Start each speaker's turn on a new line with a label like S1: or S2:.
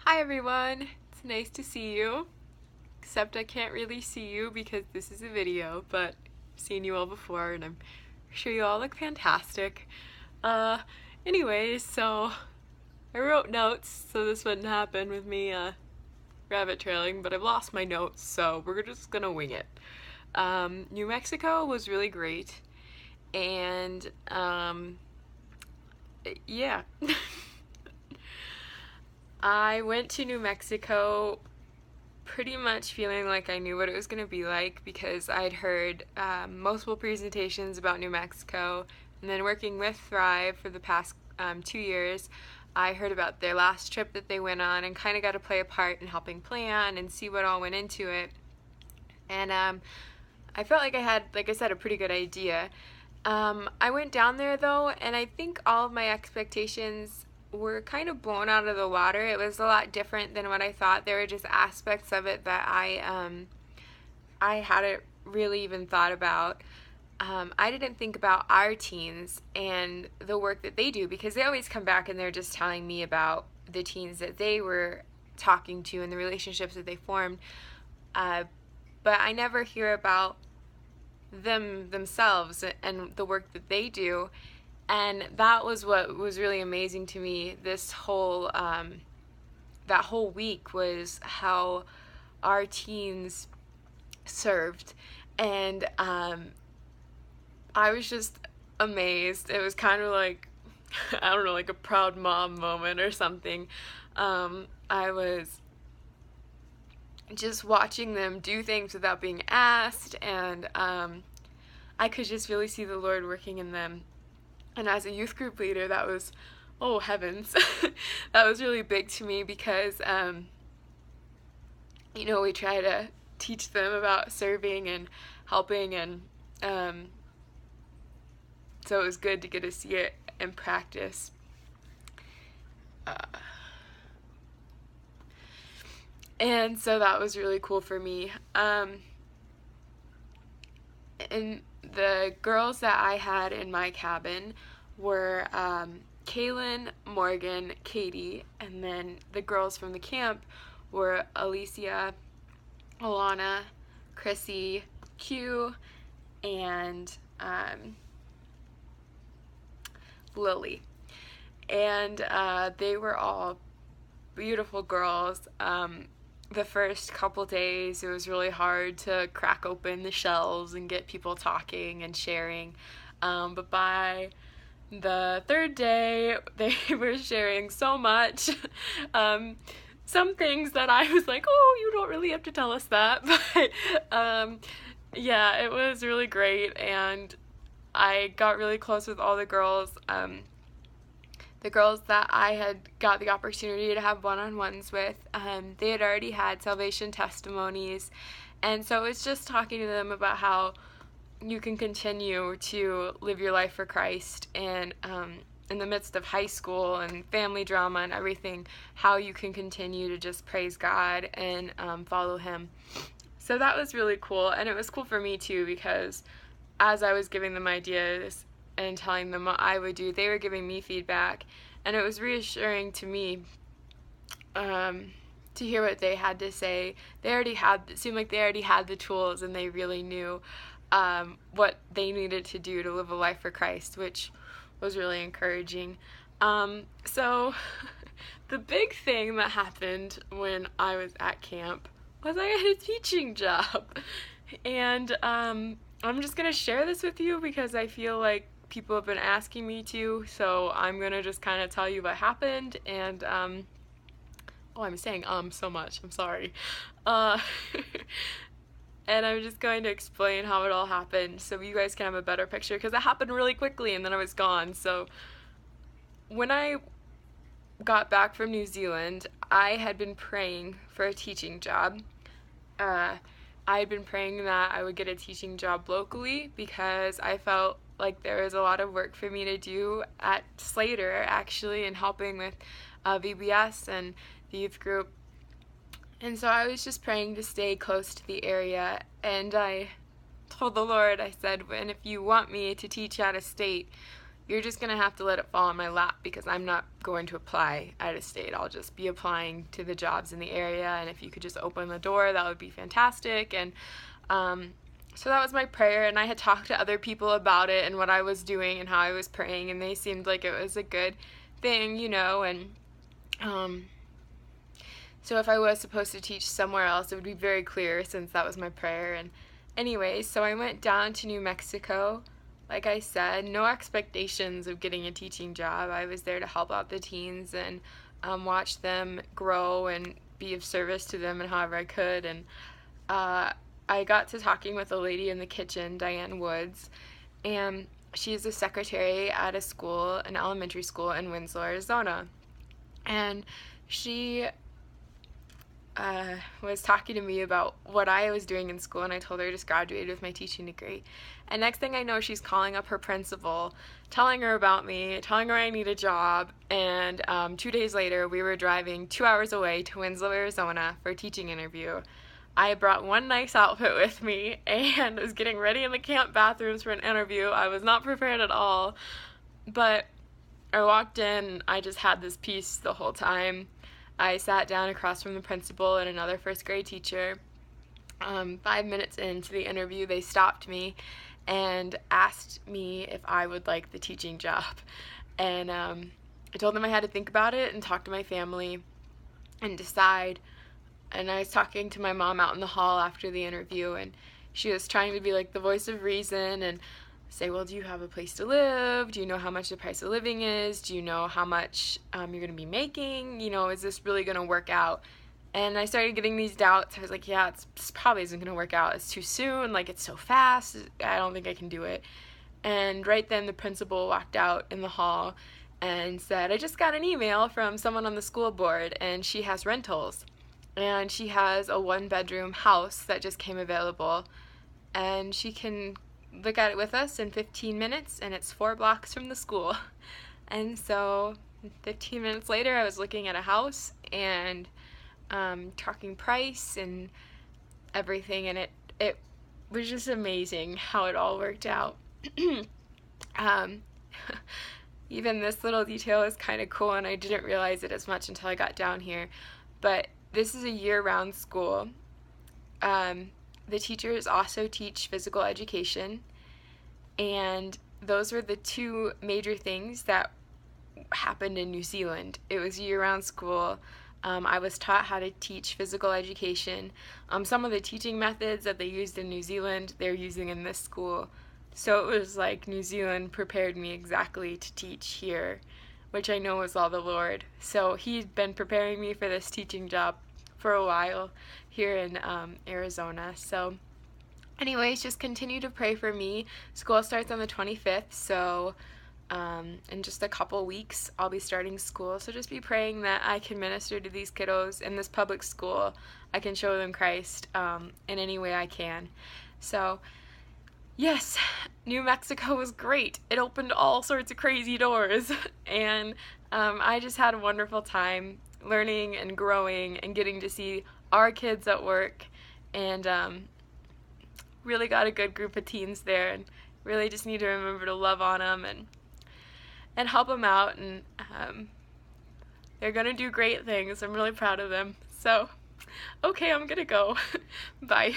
S1: Hi everyone, it's nice to see you, except I can't really see you because this is a video, but I've seen you all before and I'm sure you all look fantastic. Uh, anyways, so I wrote notes so this wouldn't happen with me rabbit trailing, but I've lost my notes, so we're just gonna wing it. New Mexico was really great, and yeah. I went to New Mexico pretty much feeling like I knew what it was going to be like because I'd heard multiple presentations about New Mexico, and then working with Thrive for the past 2 years, I heard about their last trip that they went on and kind of got to play a part in helping plan and see what all went into it. And I felt like I had, like I said, a pretty good idea. I went down there though, and I think all of my expectations were kind of blown out of the water. It was a lot different than what I thought. There were just aspects of it that I hadn't really even thought about. I didn't think about our teens and the work that they do because they always come back and they're just telling me about the teens that they were talking to and the relationships that they formed. But I never hear about them themselves and the work that they do, and that was what was really amazing to me this whole that whole week was how our teens served, and I was just amazed. It was kind of like I don't know, like a proud mom moment or something. I was just watching them do things without being asked, and I could just really see the Lord working in them. And as a youth group leader, that was, oh heavens, that was really big to me because, we try to teach them about serving and helping, and so it was good to get to see it in practice. And so that was really cool for me. And the girls that I had in my cabin were Kaylin, Morgan, Katie, and then the girls from the camp were Alicia, Alana, Chrissy, Q, and Lily. And they were all beautiful girls. The first couple days, it was really hard to crack open the shells and get people talking and sharing. But by the third day, they were sharing so much. Some things that I was like, oh, you don't really have to tell us that. But yeah, it was really great. And I got really close with all the girls. The girls that I had got the opportunity to have one-on-ones with, they had already had salvation testimonies, and so it was just talking to them about how you can continue to live your life for Christ, and in the midst of high school and family drama and everything, how you can continue to just praise God and follow Him. So that was really cool, and it was cool for me too because as I was giving them ideas and telling them what I would do, they were giving me feedback, and it was reassuring to me to hear what they had to say. It seemed like they already had the tools, and they really knew what they needed to do to live a life for Christ, which was really encouraging. So the big thing that happened when I was at camp was I had a teaching job, and I'm just going to share this with you because I feel like people have been asking me to, so I'm going to just kind of tell you what happened, and, oh, I'm saying so much, I'm sorry. And I'm just going to explain how it all happened so you guys can have a better picture, because it happened really quickly and then I was gone. So when I got back from New Zealand, I had been praying for a teaching job. I had been praying that I would get a teaching job locally because I felt like there was a lot of work for me to do at Slater, actually, and helping with VBS and the youth group. And so I was just praying to stay close to the area, and I told the Lord, I said, and if you want me to teach out of state, you're just going to have to let it fall in my lap because I'm not going to apply out of state. I'll just be applying to the jobs in the area, and if you could just open the door, that would be fantastic. And so that was my prayer, and I had talked to other people about it and what I was doing and how I was praying, and they seemed like it was a good thing, and so if I was supposed to teach somewhere else, it would be very clear since that was my prayer. And anyway, so I went down to New Mexico. Like I said, no expectations of getting a teaching job. I was there to help out the teens and watch them grow and be of service to them and however I could. And I got to talking with a lady in the kitchen, Diane Woods, and she's a secretary at a school, an elementary school in Winslow, Arizona. And she was talking to me about what I was doing in school, and I told her I just graduated with my teaching degree. And next thing I know, she's calling up her principal, telling her about me, telling her I need a job, and 2 days later, we were driving 2 hours away to Winslow, Arizona for a teaching interview. I brought one nice outfit with me and was getting ready in the camp bathrooms for an interview. I was not prepared at all, but I walked in, I just had this peace the whole time. I sat down across from the principal and another first grade teacher. 5 minutes into the interview, they stopped me and asked me if I would like the teaching job. And I told them I had to think about it and talk to my family and decide. And I was talking to my mom out in the hall after the interview, and she was trying to be like the voice of reason and say, well, do you have a place to live? Do you know how much the price of living is? Do you know how much you're going to be making? Is this really going to work out? And I started getting these doubts. I was like, yeah, this probably isn't going to work out. It's too soon. Like, it's so fast. I don't think I can do it. And right then the principal walked out in the hall and said, I just got an email from someone on the school board, and she has rentals. And she has a 1-bedroom house that just came available, and she can look at it with us in 15 minutes, and it's 4 blocks from the school. And so 15 minutes later, I was looking at a house and talking price and everything, and it was just amazing how it all worked out. Even this little detail is kind of cool, and I didn't realize it as much until I got down here, but this is a year-round school. The teachers also teach physical education, and those were the 2 major things that happened in New Zealand. It was a year-round school. I was taught how to teach physical education. Some of the teaching methods that they used in New Zealand, they're using in this school. So it was like New Zealand prepared me exactly to teach here, which I know was all the Lord. So he'd been preparing me for this teaching job for a while here in Arizona. So anyways, just continue to pray for me. School starts on the 25th, so in just a couple weeks I'll be starting school. So just be praying that I can minister to these kiddos in this public school. I can show them Christ in any way I can. So yes, New Mexico was great. It opened all sorts of crazy doors, and I just had a wonderful time learning and growing and getting to see our kids at work, and really got a good group of teens there, and really just need to remember to love on them and help them out, and they're going to do great things. I'm really proud of them. So, okay, I'm going to go. Bye.